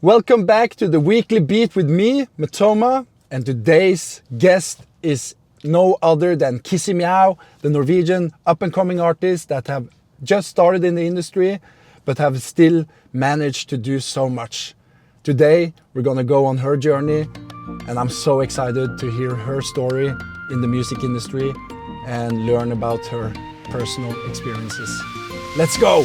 Welcome back to the Weekly Beat with me, Matoma, and today's guest is no other than Kissimjau, the Norwegian up-and-coming artist that have just started in the industry, but have still managed to do so much. Today, we're gonna go on her journey, and I'm so excited to hear her story in the music industry and learn about her personal experiences. Let's go!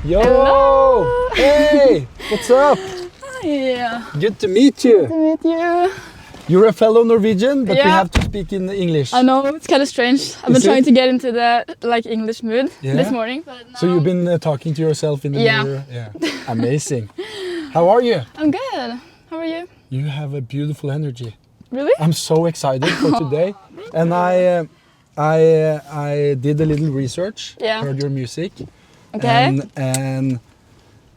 Yo! Hello. Hey! What's up? Yeah. Good to meet you. Good to meet you. You're a fellow Norwegian, but we Yeah. have to speak in English. I know, it's kind of strange. I've been Is it? trying to get into the English mood Yeah? this morning, but now So you've been talking to yourself in the Yeah. mirror? Yeah. Amazing. How are you? I'm good. How are you? You have a beautiful energy. Really? I'm so excited for today. And I did a little research, Yeah. heard your music. Okay. And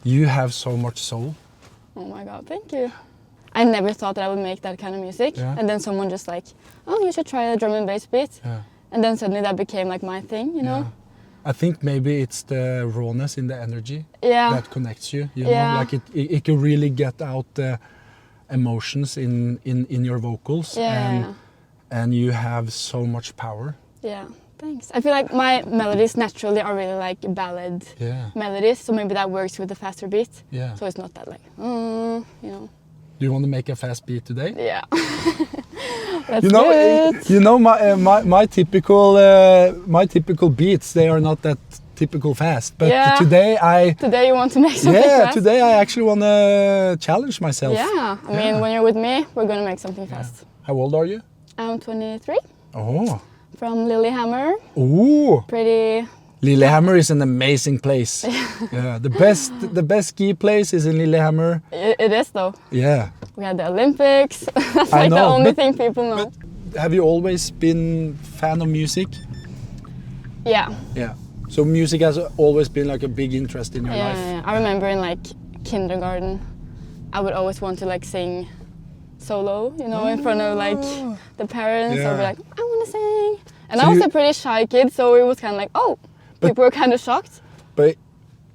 you have so much soul. Oh my god, thank you. I never thought that I would make that kind of music. Yeah. And then someone just like, oh, you should try a drum and bass beat. Yeah. And then suddenly that became like my thing, you know? I think maybe it's the rawness in the energy Yeah. that connects you. You Yeah. know, like it can really get out the emotions in your vocals, Yeah. and you have so much power. Yeah, thanks. I feel like my melodies naturally are really like ballad Yeah, melodies, so maybe that works with the faster beat. yeah. So it's not that like, you know. Do you want to make a fast beat today? Yeah. Let's You know, do it. you know my typical beats. They are not that typical fast. But Yeah. today You want to make something fast? today I actually want to challenge myself. Yeah, I mean, Yeah. when you're with me, we're gonna make something fast. How old are you? I'm 23, Oh, from Lillehammer. ooh. Pretty, Lillehammer is an amazing place. Yeah, the best ski place is in Lillehammer. it is though. Yeah. We had the Olympics. That's I like the know, only but- thing people know. but- Have you always been fan of music? Yeah. Yeah. So music has always been like a big interest in your Yeah, life. yeah. I remember in like kindergarten, I would always want to like sing solo, you know, in front of like the parents. I'd be Yeah. like, I want to sing. And So I was you- a pretty shy kid, so it was kind of like, oh, But- people were kind of shocked. But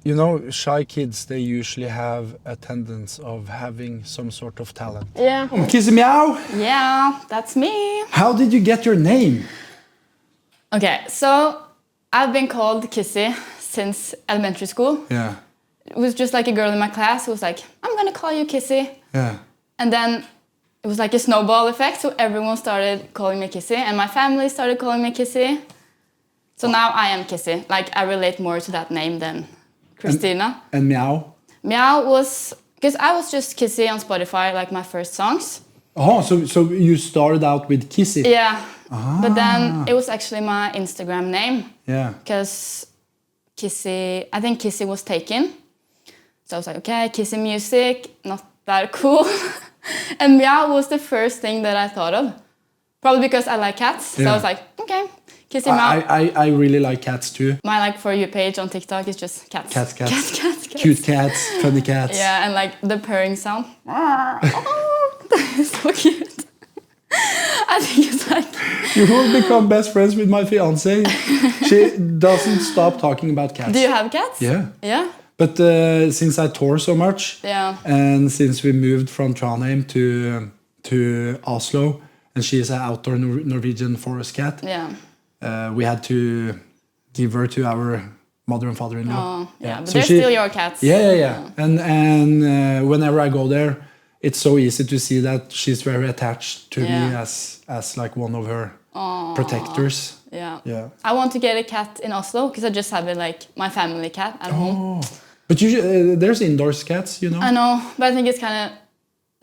you know, shy kids, they usually have a tendency of having some sort of talent. Yeah. Kissimjau, Yeah, that's me. how did you get your name? Okay, so I've been called Kissi since elementary school. Yeah. It was just like a girl in my class who was like, I'm gonna call you Kissi. Yeah. And then it was like a snowball effect, so everyone started calling me Kissi, and my family started calling me Kissi. So now I am Kissi. Like, I relate more to that name than Christina. And meow. Meow was, because I was just Kissi on Spotify, like my first songs. Oh, so you started out with Kissi. Yeah, but then it was actually my Instagram name. Yeah. Because Kissi, I think Kissi was taken. So I was like, okay, Kissi music, not that cool. And Meow was the first thing that I thought of. Probably because I like cats. So I Yeah. was like, okay, Kissi Meow. I really like cats too. My like For You page on TikTok is just cats. Cats. Cats. Cute cats, funny cats. Yeah, and like the purring sound. That is so cute. I think it's like, You will become best friends with my fiance. She doesn't stop talking about cats. do you have cats? Yeah. Yeah? But since I tour so much, Yeah. and since we moved from Trondheim to Oslo, and she is an outdoor Norwegian forest cat, Yeah. we had to give her to our mother and father-in-law. Oh, yeah. But So they're still your cats. Yeah. And whenever I go there, it's so easy to see that she's very attached to me Yeah. as like one of her protectors. Yeah. Yeah. I want to get a cat in Oslo because I just have it like my family cat at home. But there's indoors cats, you know. I know, but I think it's kind of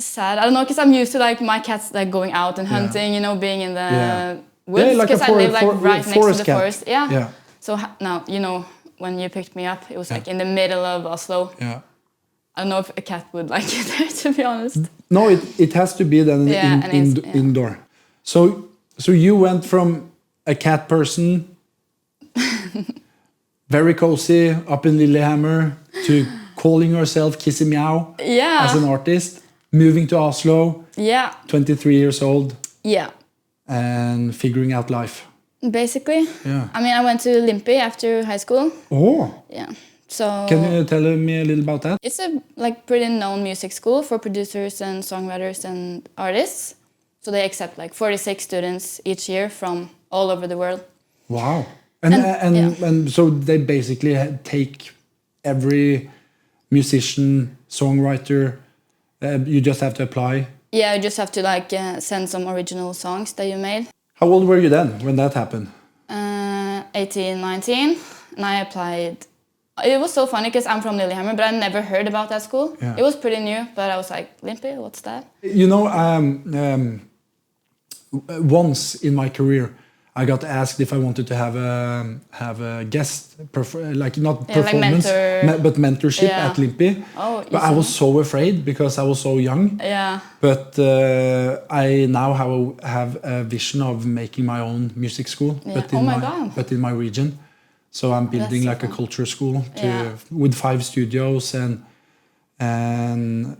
sad. I don't know, because I'm used to like my cats like going out and hunting, you know, being in the woods. Yeah, like a Because I live like right next to forest the cat. forest. Yeah. Yeah. So now, you know, when you picked me up, it was like in the middle of Oslo. Yeah. I don't know if a cat would like it there, to be honest. No, it has to be then indoor. So you went from a cat person, very cozy, up in Lillehammer, to calling yourself Kissimjau Yeah. as an artist. moving to Oslo, Yeah. 23 years old, Yeah. and figuring out life. Basically. Yeah. I mean, I went to Olympi after high school. Oh, Yeah. So can you tell me a little about that? it's a like pretty known music school for producers and songwriters and artists. So they accept like 46 students each year from all over the world. Wow. And yeah. so they basically take every musician, songwriter, you just have to apply. Yeah, you just have to like send some original songs that you made. How old were you then when that happened? 18, 19, and I applied. It was so funny because I'm from Lillehammer, but I never heard about that school. Yeah. It was pretty new, but I was like, Limpy, what's that? You know, once in my career, I got asked if I wanted to have a guest, like not performance, mentor. but mentorship at Limpy. Oh, but I was so afraid because I was so young. Yeah. But I now have a vision of making my own music school, but in my region. So I'm building like a culture school with 5 studios and in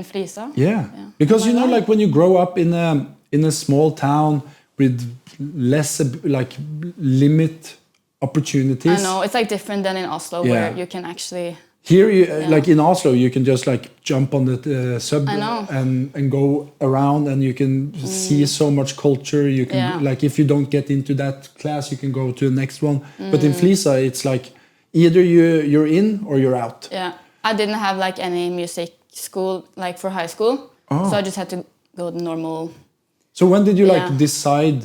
Frisa. Yeah. Because you know, like when you grow up in a small town with less like limit opportunities. I know it's like different than in Oslo where you can actually. Here, like in Oslo, you can just like jump on the subway and go around, and you can see so much culture. You can like if you don't get into that class, you can go to the next one. But in Flisa, it's like either you're in or you're out. Yeah, I didn't have like any music school like for high school, so I just had to go the normal. So when did you like decide?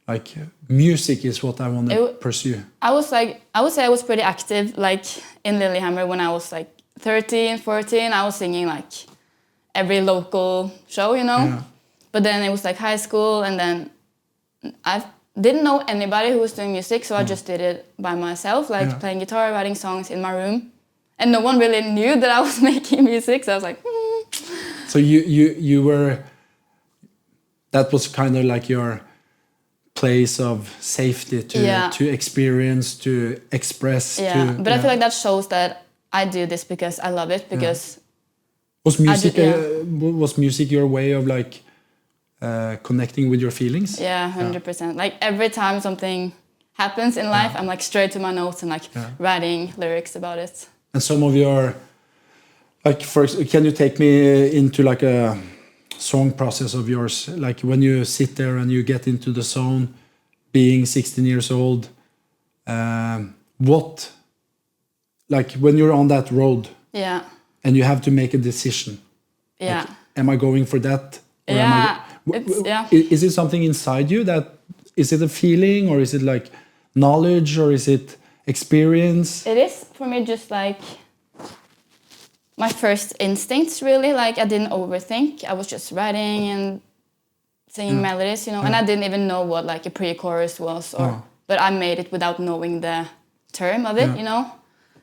Like music is what I want to pursue. I would say I was pretty active like in Lillehammer when I was like 13, 14. I was singing like every local show, you know. Yeah. But then it was like high school, and then I didn't know anybody who was doing music, so I just did it by myself, like playing guitar, writing songs in my room. And no one really knew that I was making music, so I was like, So you were, that was kind of like your place of safety to experience, to express. But I feel like that shows that I do this because I love it. Because was music your way of like connecting with your feelings? Yeah, 100%. Like every time something happens in life, I'm like straight to my notes and like writing lyrics about it. And some of your, like, can you take me into like a song process of yours, like when you sit there and you get into the zone, being 16 years old, what, like when you're on that road and you have to make a decision, like, am I going for that, or is it something inside you that, is it a feeling, or is it like knowledge, or is it experience? It is for me just like my first instincts, really. Like I didn't overthink. I was just writing and singing melodies, you know, and I didn't even know what like a pre-chorus was, or but I made it without knowing the term of it, you know.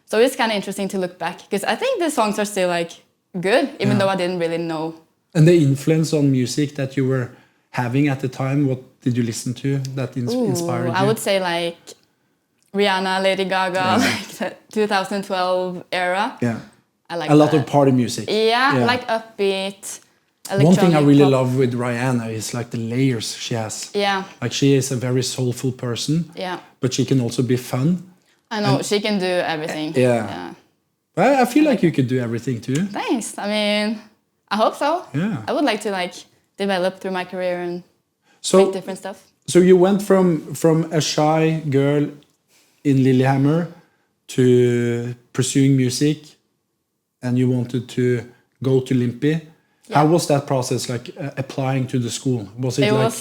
So it's kind of interesting to look back, because I think the songs are still like good, even though I didn't really know. And the influence on music that you were having at the time, what did you listen to that inspired you? I would say like Rihanna, Lady Gaga, like the 2012 era. Yeah. I like a lot of party music. Yeah, like upbeat, electronic. One thing I really love with Rihanna is like the layers she has. Yeah. Like she is a very soulful person. Yeah. But she can also be fun. I know, she can do everything. Yeah. Well, I feel like you could do everything too. Thanks. I mean, I hope so. Yeah. I would like to like develop through my career and make different stuff. So you went from a shy girl in Lillehammer to pursuing music, and you wanted to go to Limpy. Yeah. How was that process, like applying to the school? Was it like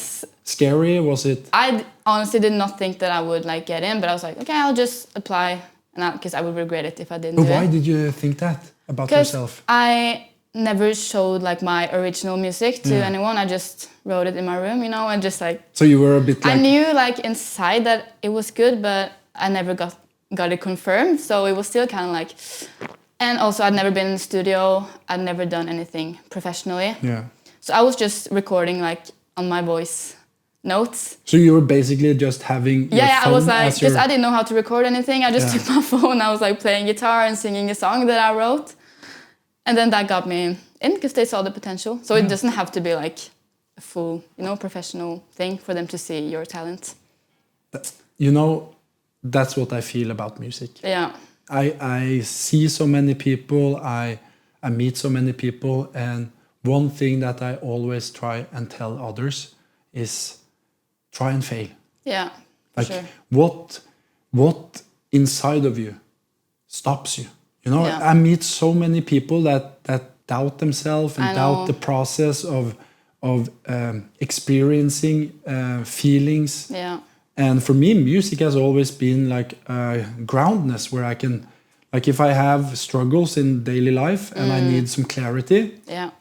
scary? Was it? I honestly did not think that I would like get in, but I was like, okay, I'll just apply, and because I would regret it if I didn't. But why did you think that about yourself? I never showed like my original music to anyone. I just wrote it in my room, you know, and just like. So you were a bit like. I knew like inside that it was good, but I never got it confirmed. So it was still kind of like. And also, I'd never been in the studio. I'd never done anything professionally. Yeah. So I was just recording like on my voice notes. So you were basically just having your phone. I was like, because I didn't know how to record anything. I just took my phone. I was like playing guitar and singing a song that I wrote. And then that got me in because they saw the potential. So it doesn't have to be like a full, professional thing for them to see your talent. That's what I feel about music. Yeah. I see so many people, I meet so many people, and one thing that I always try and tell others is try and fail. Yeah, like sure. What inside of you stops you? Yeah. I meet so many people that doubt themselves and I doubt know. the process of experiencing feelings. Yeah. And for me, music has always been like a groundness where I can, like if I have struggles in daily life and I need some clarity, Yeah.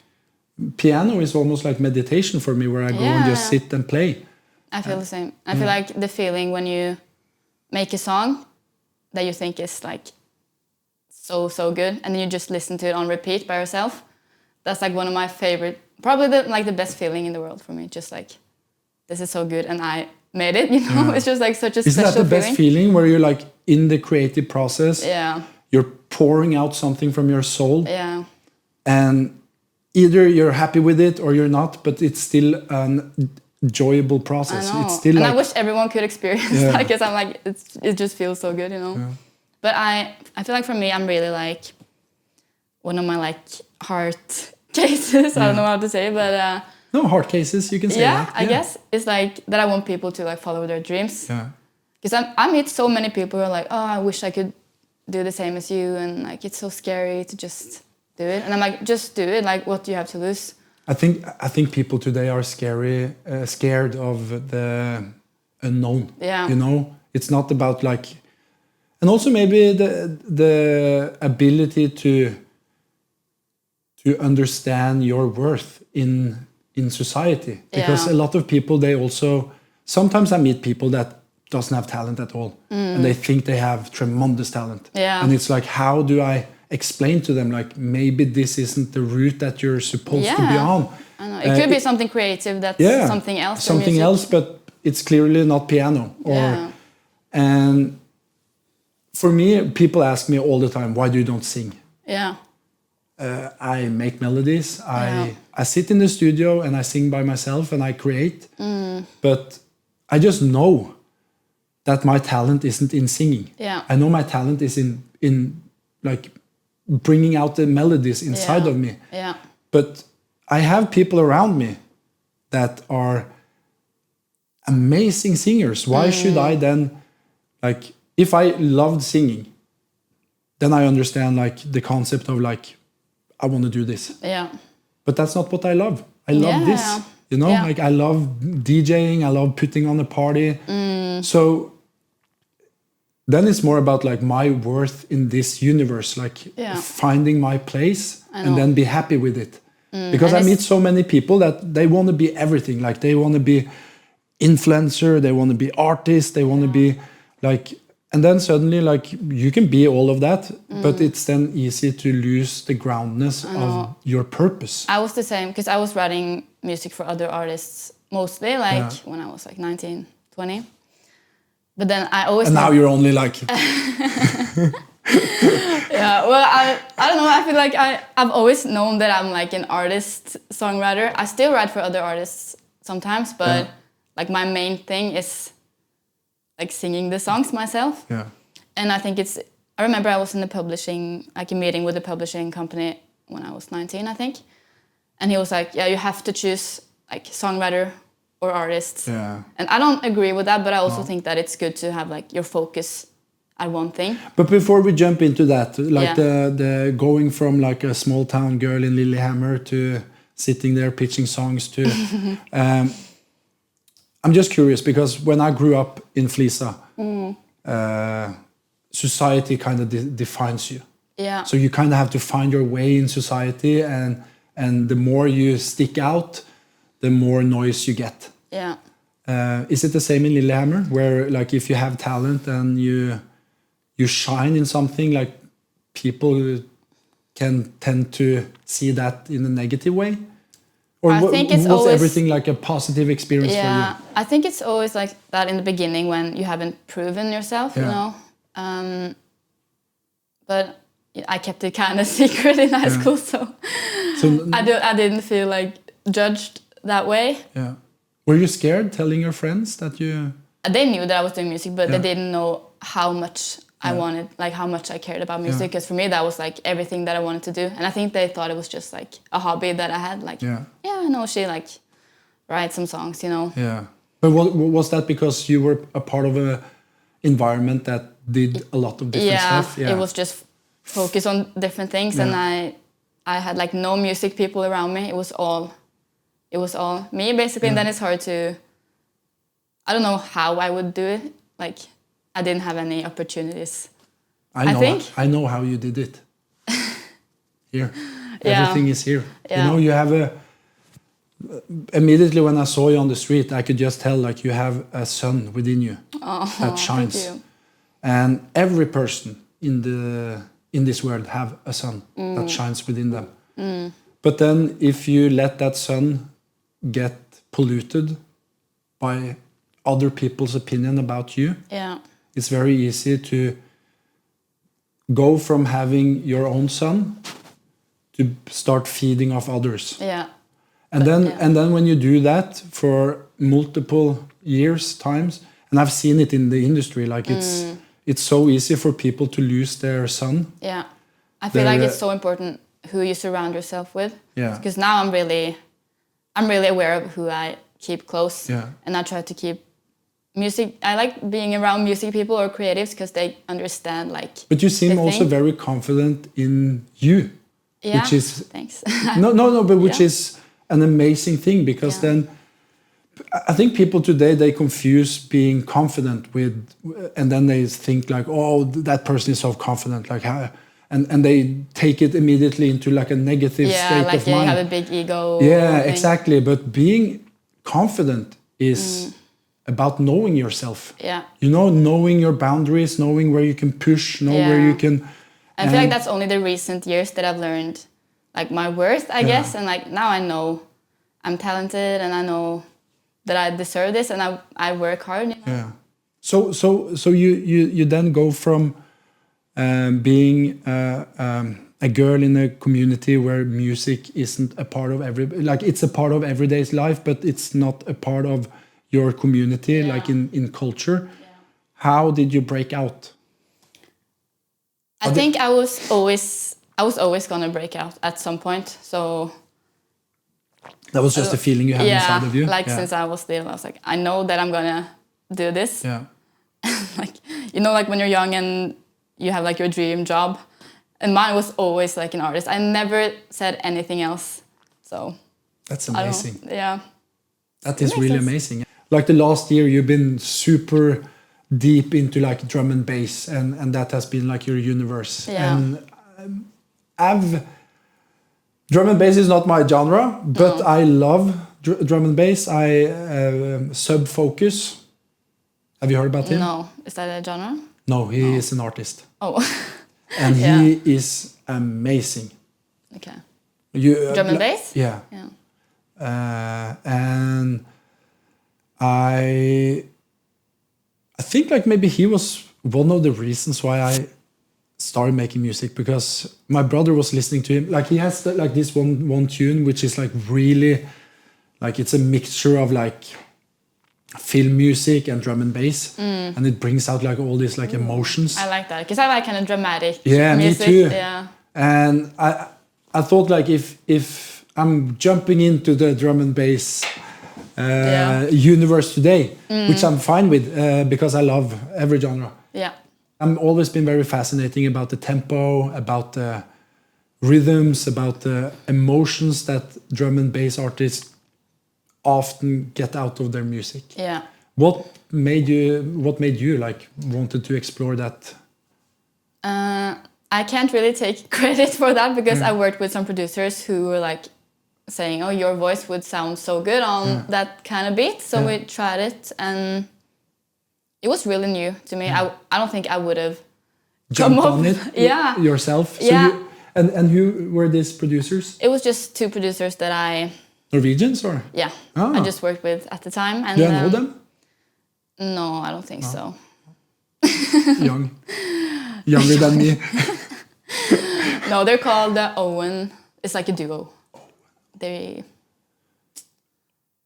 piano is almost like meditation for me, where I go and just sit and play. I feel the same. I feel like the feeling when you make a song that you think is like so good, and then you just listen to it on repeat by yourself. That's like one of my favorite, probably the best feeling in the world for me. Just like, this is so good, and I made it. It's just like such a Isn't special that the best feeling, where you're like in the creative process? Yeah. You're pouring out something from your soul. Yeah. And either you're happy with it or you're not, but it's still an enjoyable process. I know. It's still and like, I wish everyone could experience that, because I'm like, it just feels so good, Yeah. But I feel like for me, I'm really like one of my like heart cases. I don't know how to say, but no, hard cases, you can say that. I guess it's like that I want people to like follow their dreams. Yeah. Because I meet so many people who are like, oh, I wish I could do the same as you, and like it's so scary to just do it. And I'm like, just do it. Like, what do you have to lose? I think people today are scared of the unknown. Yeah. It's not about like, and also maybe the ability to understand your worth in society. Because a lot of people, they also, sometimes I meet people that doesn't have talent at all, and they think they have tremendous talent. Yeah. And it's like, how do I explain to them, like, maybe this isn't the route that you're supposed to be on? I know. It could be something creative that's something else. Something else, but it's clearly not piano. And for me, people ask me all the time, why do you don't sing? Yeah. I make melodies. I sit in the studio and I sing by myself and I create. But I just know that my talent isn't in singing. Yeah. I know my talent is in like bringing out the melodies inside of me. Yeah. But I have people around me that are amazing singers. Why should I then, like, if I loved singing, then I understand like the concept of like, I want to do this. Yeah. But that's not what I love. I love this. Like I love DJing, I love putting on a party. So then it's more about like my worth in this universe, like finding my place and then be happy with it. Because I meet so many people that they want to be everything. Like they want to be influencer, they want to be artist, they want to be like, and then suddenly like you can be all of that, but it's then easy to lose the groundness of your purpose. I was the same, because I was writing music for other artists mostly, like when I was like 19, 20. But then I always... And now you're only like... Yeah, well, I don't know. I feel like I've always known that I'm like an artist, songwriter. I still write for other artists sometimes, but like my main thing is like singing the songs myself. Yeah. And I think I remember I was in a meeting with a publishing company when I was 19, I think. And he was like, yeah, you have to choose like songwriter or artist. Yeah. And I don't agree with that, but I also think that it's good to have like your focus at one thing. But before we jump into that, like the going from like a small town girl in Lillehammer to sitting there pitching songs to, I'm just curious, because when I grew up in Flisa, society kind of defines you. Yeah. So you kind of have to find your way in society, and the more you stick out, the more noise you get. Yeah. Is it the same in Lillehammer, where like if you have talent and you shine in something, like people can tend to see that in a negative way? Or I think it's was always everything like a positive experience for you? Yeah, I think it's always like that in the beginning when you haven't proven yourself, you know. But I kept it kind of secret in high school, so So I didn't feel like judged that way. yeah. Were you scared telling your friends that you? They knew that I was doing music, but Yeah. they didn't know how much I wanted, like how much I cared about music. Because for me, that was like everything that I wanted to do. And I think they thought it was just like a hobby that I had. Like, Yeah. I know she like writes some songs, you know. Yeah. But was that because you were a part of a environment that did a lot of different stuff? Yeah, it was just focus on different things, and I had like no music people around me. It was all me basically, and then it's hard to. I don't know how I would do it. Like, I didn't have any opportunities. I know how you did it. Here, everything is here. Yeah. You know, you have immediately when I saw you on the street, I could just tell like you have a sun within you that shines. Thank you. And every person in this world have a sun that shines within them. But then if you let that sun get polluted by other people's opinion about you, it's very easy to go from having your own sun to start feeding off others. Yeah. And then when you do that for multiple years times, and I've seen it in the industry, like it's so easy for people to lose their sun. Yeah, I feel like it's so important who you surround yourself with. Yeah. Because now I'm really aware of who I keep close. Yeah. And I try to keep music. I like being around music people or creatives because they understand like. But you seem also very confident in you. Yeah. Which is thanks. no, but which is an amazing thing, because then I think people today, they confuse being confident with, and then they think like, oh, that person is so confident, like how, and they take it immediately into like a negative state like of mind. you have a big ego. Yeah, exactly. But being confident is about knowing yourself. Yeah. You know, knowing your boundaries, knowing where you can push, know where you can. I feel like that's only the recent years that I've learned like my worth, I guess, and like now I know I'm talented and I know that I deserve this, and I work hard. You know? Yeah. So you then go from being a girl in a community where music isn't a part of it's a part of everyday's life, but it's not a part of your community, like in culture. Yeah. How did you break out? I think I was always gonna break out at some point. So that was just a feeling you had inside of you. Since I was little, I was like, I know that I'm gonna do this. Yeah. Like, you know, like when you're young and you have like your dream job, and mine was always like an artist. I never said anything else. So that's amazing. That is really amazing. Like the last year, you've been super deep into like drum and bass, and that has been like your universe. Yeah. And drum and bass is not my genre, but I love drum and bass. Sub Focus. Have you heard about him? No. Is that a genre? No, he is an artist. Oh. And he is amazing. Okay. Drum and bass? Yeah. And I think like maybe he was one of the reasons why I started making music, because my brother was listening to him. Like he has like this one tune which is like really like it's a mixture of like film music and drum and bass, and it brings out like all these like emotions. I like that because I like kind of dramatic Me music. too. Yeah. And I thought like if I'm jumping into the drum and bass universe today, which I'm fine with because I love every genre. Yeah. I'm always been very fascinating about the tempo, about the rhythms, about the emotions that drum and bass artists often get out of their music. Yeah. What made you like wanted to explore that? I can't really take credit for that because I worked with some producers who were like saying, "Oh, your voice would sound so good on that kind of beat." So we tried it, and it was really new to me. I don't think I would have jumped on it yourself. So and who were these producers? It was just two producers that I... Norwegians or? Yeah, I just worked with at the time. And, do I know them? No, I don't think so. Younger than me. No, they're called Owen. It's like a duo. they're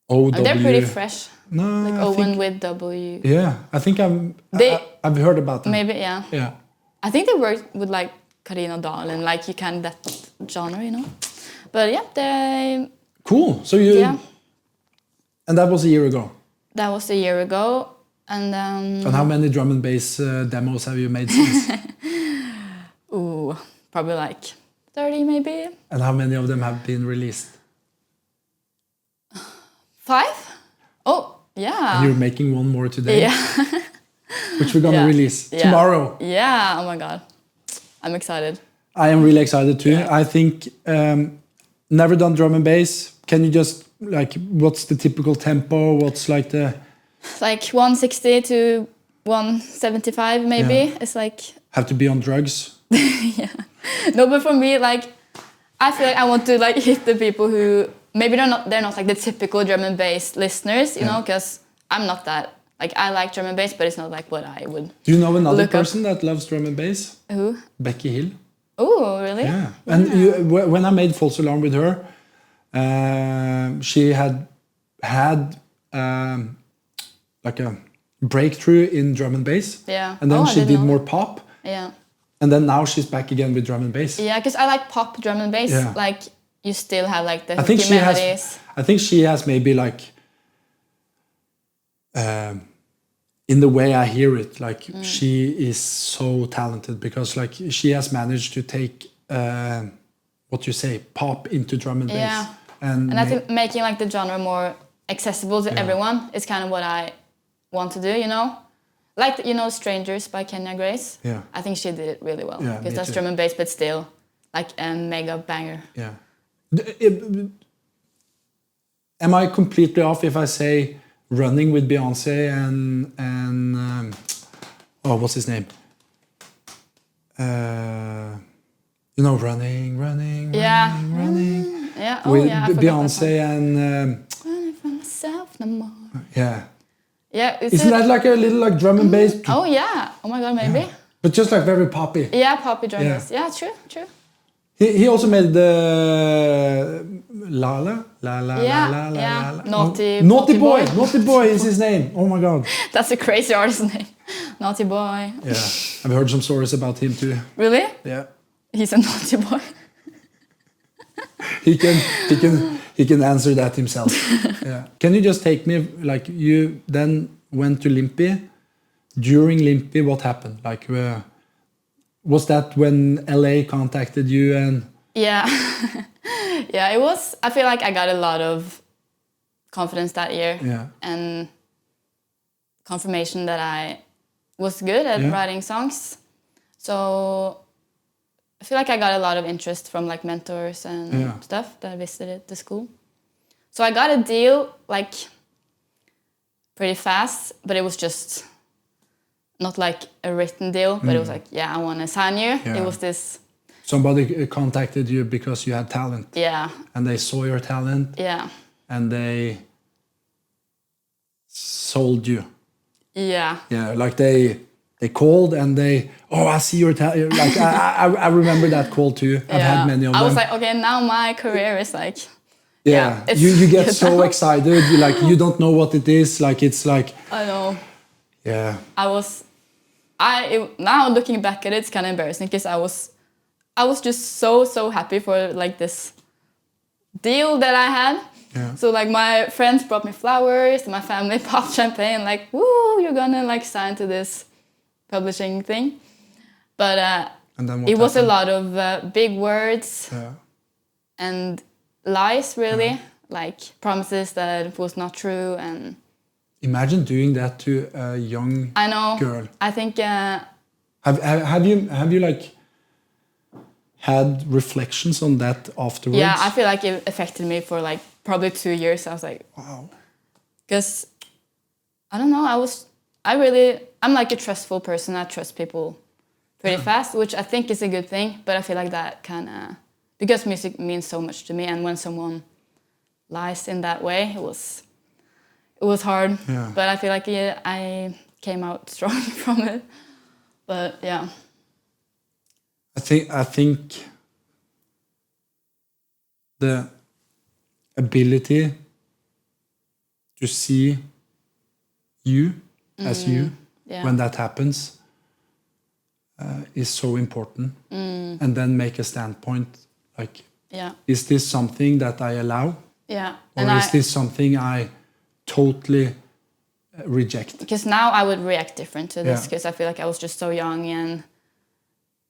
pretty fresh. No, Like I Owen think, with W. yeah, I think I've heard about them. Maybe, yeah. Yeah. I think they worked with like Karina Dahl and like you can that genre, you know. But yeah, they. Cool. So and that was a year ago. That was a year ago, and. And how many drum and bass demos have you made since? Ooh, probably like 30 maybe. And how many of them have been released? 5? Oh, yeah. And you're making one more today? Yeah. Which we're gonna release tomorrow. Yeah, oh my god. I'm excited. I am really excited too. Yeah. I think never done drum and bass. Can you just like what's the typical tempo? What's like the It's like 160 to 175 maybe. Yeah. It's like have to be on drugs? yeah. No, but for me, like I feel like I want to like hit the people who maybe they're not like the typical drum and bass listeners, you know, because I'm not that. Like I like drum and bass, but it's not like what I would. Do you know another look person that loves drum and bass? Who? Becky Hill. Oh, really? Yeah. And when I made False Alarm with her, she had like a breakthrough in drum and bass. Yeah. And then I she didn't did know more that. pop. Yeah. And then now she's back again with drum and bass. Yeah, because I like pop drum and bass. Yeah. Like you still have like the I think melodies. I think she has maybe like in the way I hear it, like she is so talented because like she has managed to take what you say pop into drum and bass. Yeah. And I think making like the genre more accessible to everyone is kind of what I want to do, you know? Like, you know, Strangers by Kenya Grace. Yeah. I think she did it really well. Yeah, because me that's too. drum and bass, but still like a mega banger. Yeah. Am I completely off if I say Running with Beyonce and what's his name? You know, running. Yeah. Yeah. Oh, with yeah. I forgot that Beyonce one. and Running from myself no more. yeah. Yeah. Isn't that like a little like drum and bass? Oh yeah. Oh my god, maybe. Yeah. But just like very poppy. Yeah, poppy drum Yeah. bass. Yeah, true. He also made the La La Yeah. Naughty Boy is his name. Oh my god. That's a crazy artist name. Naughty Boy. Yeah, I've heard some stories about him too. Really? Yeah. He's a naughty boy. He can answer that himself. Yeah. Can you just take me like you then went to Limpy? During Limpy, what happened? Like, was that when LA contacted you and? Yeah, yeah. It was. I feel like I got a lot of confidence that year. Yeah. And confirmation that I was good at writing songs. So I feel like I got a lot of interest from like mentors and stuff that I visited the school. So I got a deal like pretty fast, but it was just not like a written deal, but it was like, I want to sign you. Yeah. It was this. Somebody contacted you because you had talent. Yeah. And they saw your talent. Yeah. And they sold you. Yeah. Yeah, like they called and I see your talent. Like I remember that call too. I've had many of them. I was like, okay, now my career is like. Yeah, it's you get so excited. You don't know what it is. Like it's like. I know. Yeah. Now looking back at it, it's kind of embarrassing because I was just so happy for like this deal that I had. Yeah. So like my friends brought me flowers, and my family popped champagne, like, woo, you're gonna like sign to this publishing thing. But and then it was a lot of big words and lies, really, like promises that was not true. And imagine doing that to a young girl. I think have you like had reflections on that afterwards? Yeah, I feel like it affected me for like probably 2 years. I was like, wow. Because I don't know, I'm like a trustful person. I trust people pretty fast, which I think is a good thing. But I feel like that kind of, because music means so much to me, and when someone lies in that way, it was hard. Yeah. But I feel like I came out strong from it. But yeah. I think the ability to see you as you when that happens is so important. And then make a standpoint like, is this something that I allow? Yeah. Or is this something I totally reject? Because now I would react different to this because I feel like I was just so young.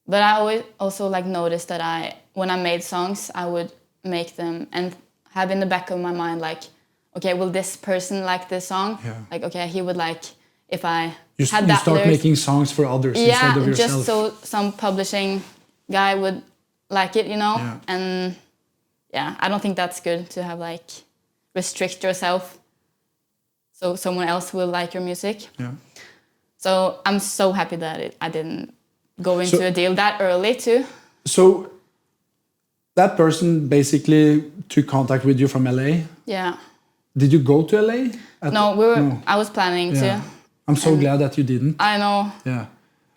But I always also like noticed that when I made songs, I would make them and have in the back of my mind like, okay, will this person like this song? Yeah. Like, okay, he would like if I you had that start lyrics. Making songs for others instead of yourself. Just so some publishing guy would like it, you know? Yeah. And I don't think that's good to have like restrict yourself so someone else will like your music. Yeah. So I'm so happy that I didn't go into a deal that early too. So that person basically took contact with you from LA? Yeah. Did you go to LA? No, I was planning to. I'm so glad that you didn't. I know. Yeah.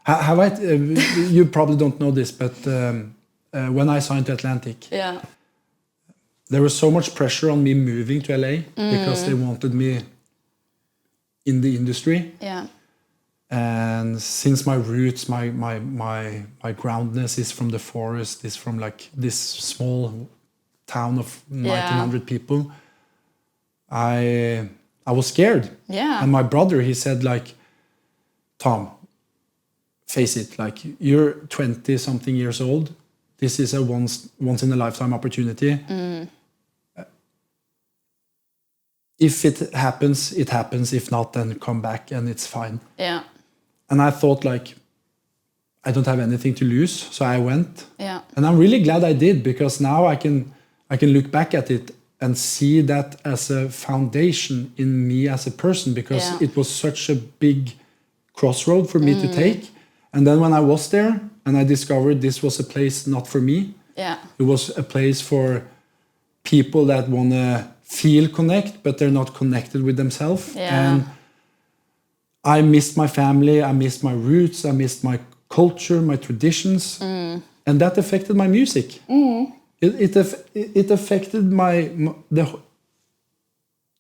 Have I? You probably don't know this, but when I signed to Atlantic, there was so much pressure on me moving to LA because they wanted me in the industry. Yeah. And since my roots, my groundness is from the forest, is from like this small town of 1,900 people, I was scared. Yeah. And my brother, he said like, Tom, face it, like you're 20 something years old. This is a once in a lifetime opportunity. If it happens, it happens. If not, then come back and it's fine. Yeah. And I thought like, I don't have anything to lose. So I went. Yeah. And I'm really glad I did, because now I can look back at it and see that as a foundation in me as a person, because it was such a big crossroad for me to take. And then when I was there and I discovered this was a place not for me. Yeah. It was a place for people that want to feel connect, but they're not connected with themselves. Yeah. And I missed my family, I missed my roots, I missed my culture, my traditions, and that affected my music. It affected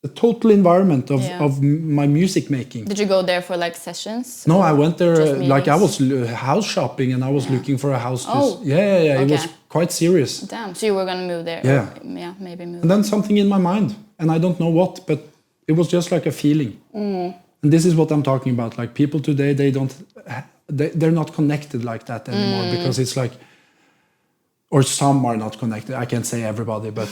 the total environment of my music making. Did you go there for like sessions? No, I went there like I was house shopping and I was looking for a house. Okay. It was quite serious. Damn, so you were gonna move there? Yeah. Or, maybe move. And then something in my mind, and I don't know what, but it was just like a feeling. And this is what I'm talking about. Like people today, they're not connected like that anymore, because it's like, or some are not connected. I can't say everybody, but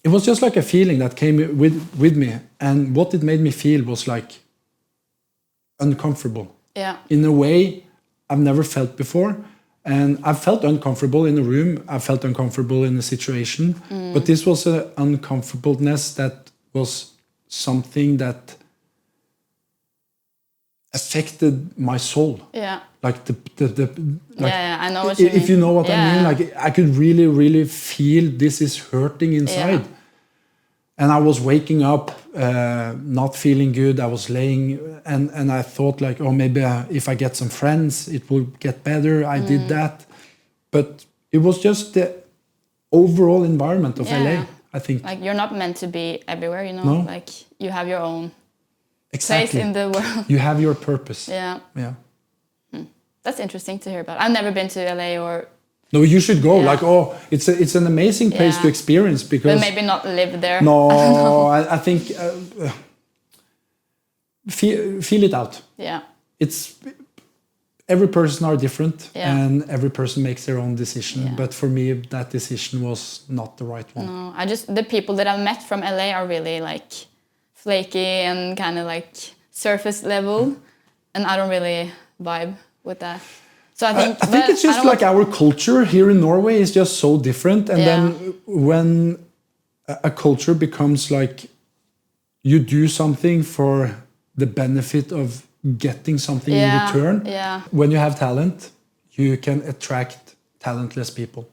it was just like a feeling that came with me. And what it made me feel was like uncomfortable. Yeah. In a way I've never felt before. And I felt uncomfortable in a room. I felt uncomfortable in a situation. But this was an uncomfortableness that was something that affected my soul. Yeah. Like like I know what you mean. If you know what I mean, like I could really, really feel this is hurting inside. And I was waking up, not feeling good. I was laying, and I thought like, oh, maybe if I get some friends, it will get better. I did that, but it was just the overall environment of LA. I think like you're not meant to be everywhere, you know. No. Like you have your own exactly. place in the world. You have your purpose. Yeah. That's interesting to hear about. I've never been to LA or. No, you should go. Like, oh, it's an amazing place to experience, because. But maybe not live there. No, I think feel it out. Yeah. It's every person are different, Yeah. and every person makes their own decision. Yeah. But for me, that decision was not the right one. No, the people that I've met from LA are really like flaky and kind of like surface level, and I don't really vibe with that. So I think it's just like our culture here in Norway is just so different. And then when a culture becomes like you do something for the benefit of getting something in return, when you have talent, you can attract talentless people.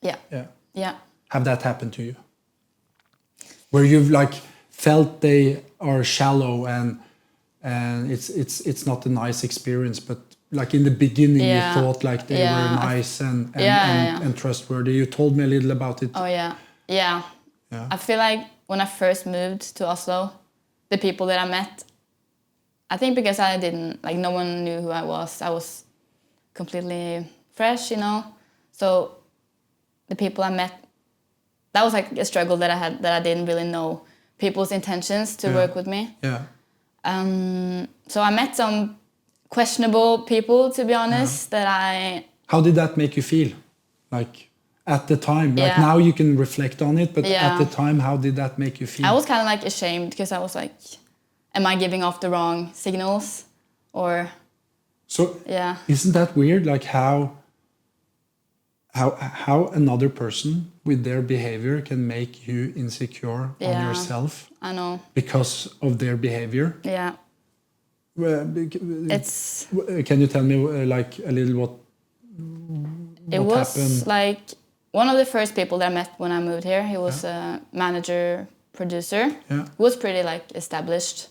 Yeah. Have that happen to you? Where you've like felt they are shallow and it's not a nice experience, but like in the beginning you thought like they were nice and trustworthy. You told me a little about it. Oh yeah. Yeah. I feel like when I first moved to Oslo, the people that I met, I think because I didn't, like, no one knew who I was completely fresh, you know? So the people I met, that was like a struggle that I had, that I didn't really know people's intentions to work with me. Yeah. So I met some questionable people, to be honest, that I... How did that make you feel? Like, at the time? Like, now you can reflect on it, but at the time, how did that make you feel? I was kind of like ashamed, because I was like, am I giving off the wrong signals? Or... So, isn't that weird? Like, how another person with their behavior can make you insecure on yourself? I know. Because of their behavior? Yeah. It's... Can you tell me like a little what it was happened? Like one of the first people that I met when I moved here. He was a manager, producer. Yeah. He was pretty like established.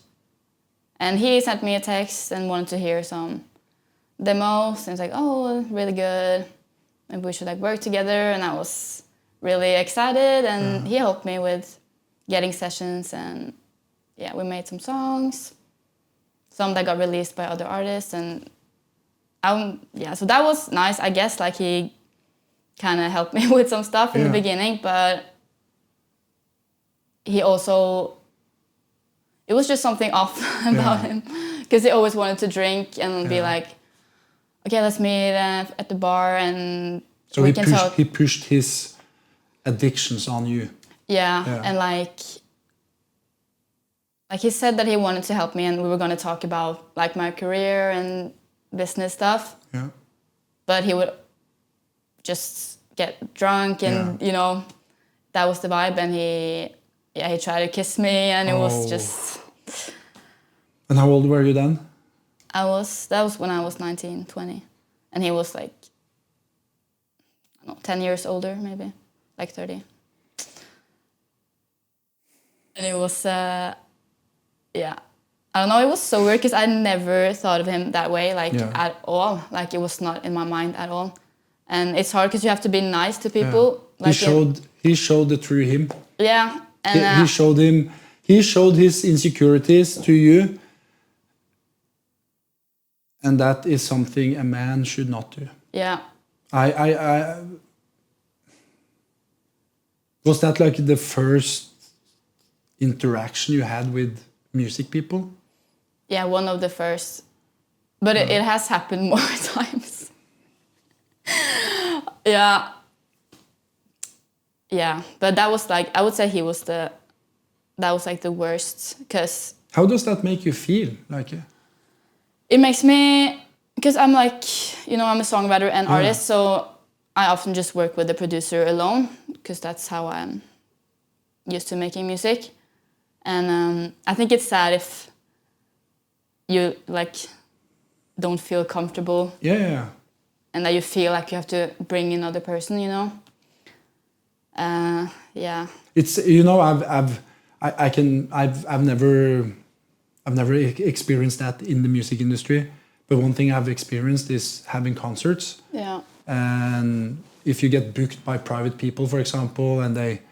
And he sent me a text and wanted to hear some demos. And it's like, oh, really good. Maybe we should like work together. And I was really excited. And he helped me with getting sessions. And yeah, we made some songs. Some that got released by other artists. And so that was nice. I guess like he kind of helped me with some stuff in the beginning. But he also... It was just something off about him, because he always wanted to drink and be like, okay, let's meet at the bar and so we can talk. He pushed his addictions on you. Yeah, and like he said that he wanted to help me and we were going to talk about like my career and business stuff. Yeah. But he would just get drunk and, you know, that was the vibe. And he tried to kiss me and it was just... And how old were you then? That was when I was 19, 20. And he was like, I don't know, 10 years older maybe, like 30. And it was, I don't know, it was so weird because I never thought of him that way, like at all. Like it was not in my mind at all. And it's hard because you have to be nice to people. Yeah. Like he showed the true him. Yeah. And he showed his insecurities to you. And that is something a man should not do. Yeah. Was that like the first interaction you had with music people? Yeah, one of the first. But it has happened more times. Yeah. Yeah, but that was like, I would say he was that was like the worst, because... How does that make you feel? Like... It makes me, because I'm like, you know, I'm a songwriter and artist, so I often just work with the producer alone, because that's how I'm used to making music. And I think it's sad if you like don't feel comfortable. Yeah. And that you feel like you have to bring in another person, you know. Yeah. It's, you know, I've never experienced that in the music industry, but one thing I've experienced is having concerts. Yeah. And if you get booked by private people, for example, and they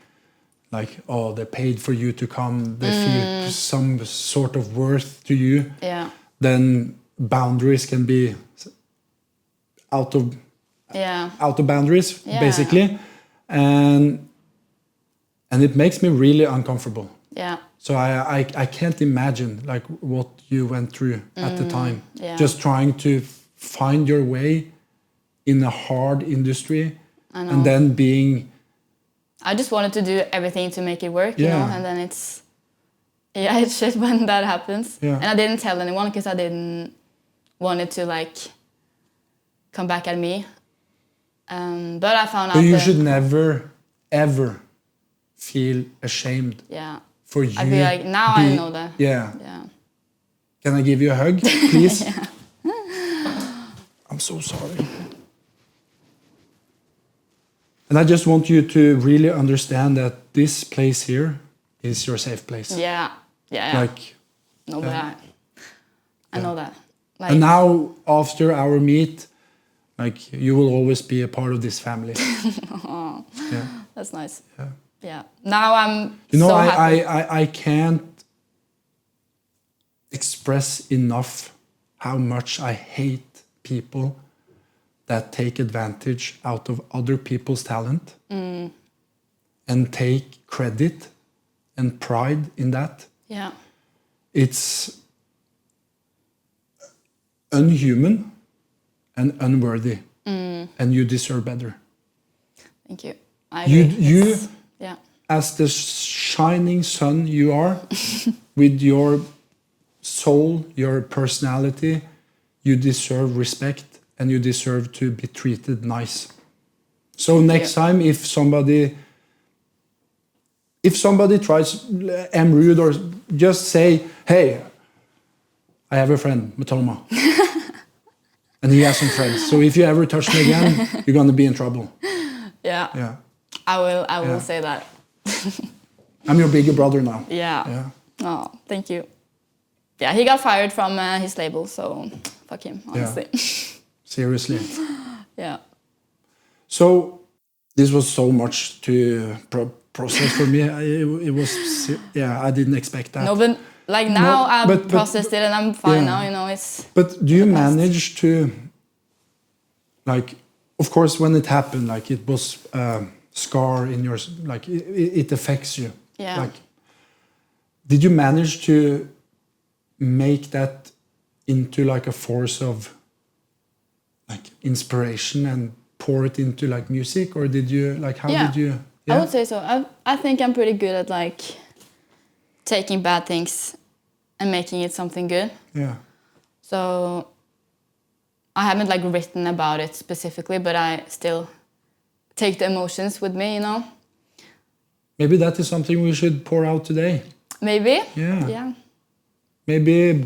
like, oh, they paid for you to come, they feel some sort of worth to you. Yeah. Then boundaries can be out of boundaries, basically, and it makes me really uncomfortable. Yeah. So I can't imagine like what you went through at the time. Yeah. Just trying to find your way in a hard industry, and then being... I just wanted to do everything to make it work, you know, and then it's shit when that happens. Yeah. And I didn't tell anyone because I didn't want it to like come back at me. But I found out. But you should never, ever feel ashamed. Yeah. For you. I'd be like, now I know that. Yeah. Yeah. Can I give you a hug, please? Yeah. I'm so sorry. And I just want you to really understand that this place here is your safe place. Yeah. Yeah. Like. No, but I know that. Like, and now, after our meet, like you will always be a part of this family. Oh, yeah. That's nice. Yeah. Yeah. Now I'm You know, so happy. I can't express enough how much I hate people that take advantage out of other people's talent and take credit and pride in that. Yeah. It's unhuman and unworthy, and you deserve better. Thank you. I agree. You Yeah. as the shining sun you are, with your soul, your personality, you deserve respect and you deserve to be treated nice. So next time, if somebody tries, am rude, or just say, hey, I have a friend, Matoma. And he has some friends. So if you ever touch me again, you're going to be in trouble. Yeah. Yeah. I will say that. I'm your bigger brother now. Yeah. Yeah. Oh, thank you. Yeah, he got fired from his label, so fuck him, honestly. Yeah. Seriously. Yeah. So this was so much to process for me. It was, yeah, I didn't expect that. No, but like now No, I've processed it and I'm fine now, you know, it's... But do you manage to, like, of course, when it happened, like, it was scar in your, like, it affects you. Yeah. Like, did you manage to make that into, like, a force of, like, inspiration and pour it into, like, music? Or did you, like, how did you... Yeah? I would say so. I think I'm pretty good at, like, taking bad things and making it something good. Yeah. So I haven't, like, written about it specifically, but I still take the emotions with me, you know? Maybe that is something we should pour out today. Maybe. Yeah. Yeah. Maybe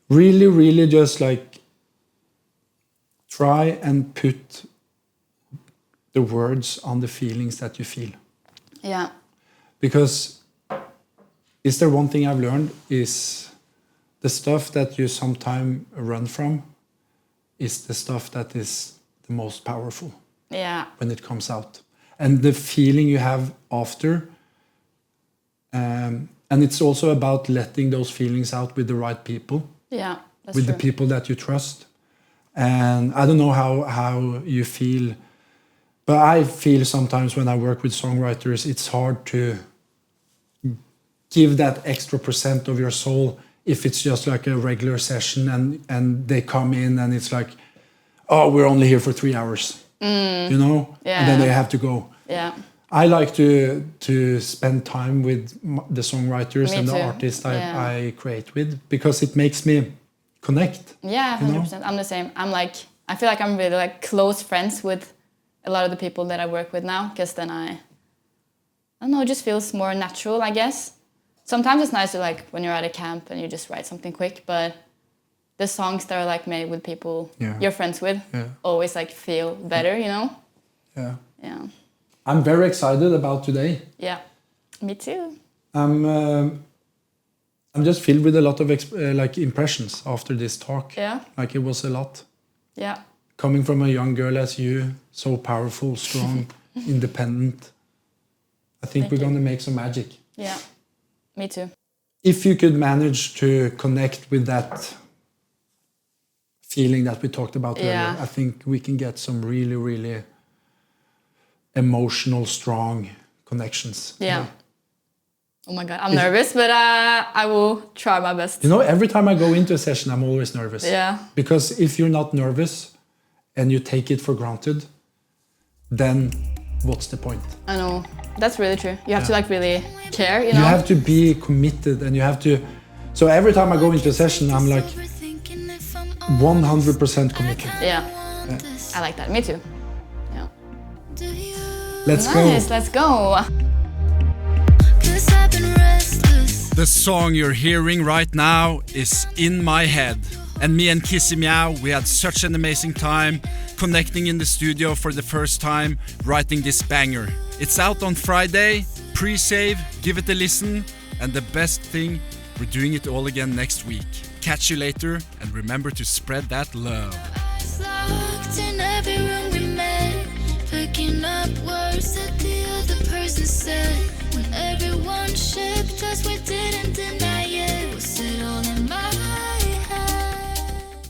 really, really just, like, try and put the words on the feelings that you feel. Yeah. Because is there one thing I've learned is the stuff that you sometimes run from is the stuff that is the most powerful. Yeah. When it comes out. And the feeling you have after. And it's also about letting those feelings out with the right people. Yeah, that's with true. the people that you trust. And I don't know how you feel, but I feel sometimes when I work with songwriters, it's hard to give that extra % of your soul if it's just like a regular session and they come in and it's like, oh, we're only here for 3 hours, you know? Yeah. And then they have to go. Yeah. I like to spend time with the songwriters Me and too. the artists Yeah. I create with, because it makes me connect. Yeah, 100%. I'm the same. I'm like, I feel like I'm really like close friends with a lot of the people that I work with now, because then I don't know, it just feels more natural, I guess. Sometimes it's nice to, like, when you're at a camp and you just write something quick, but the songs that are like made with people you're friends with always like feel better, you know? Yeah. Yeah. I'm very excited about today. Yeah. Me too. I'm just filled with a lot of like impressions after this talk. Yeah. Like, it was a lot. Yeah. Coming from a young girl as you, so powerful, strong, independent. I think Thank we're you. going to make some magic. Yeah. Me too. If you could manage to connect with that feeling that we talked about earlier, I think we can get some really, really emotional, strong connections. Yeah. Oh my God, I'm nervous, but I will try my best. You know, every time I go into a session, I'm always nervous. Yeah. Because if you're not nervous and you take it for granted, then what's the point? I know. That's really true. You have to, like, really care, you know? You have to be committed, and you have to... So every time I go into a session, I'm like 100% committed. Yeah. I like that. Me too. Yeah. Let's Nice, go. let's go. The song you're hearing right now is In My Head. And me and Kissimjau, we had such an amazing time connecting in the studio for the first time, writing this banger. It's out on Friday, pre-save, give it a listen, and the best thing, we're doing it all again next week. Catch you later, and remember to spread that love. Locked in every room we met, picking up words that the other person tears instead when everyone shares.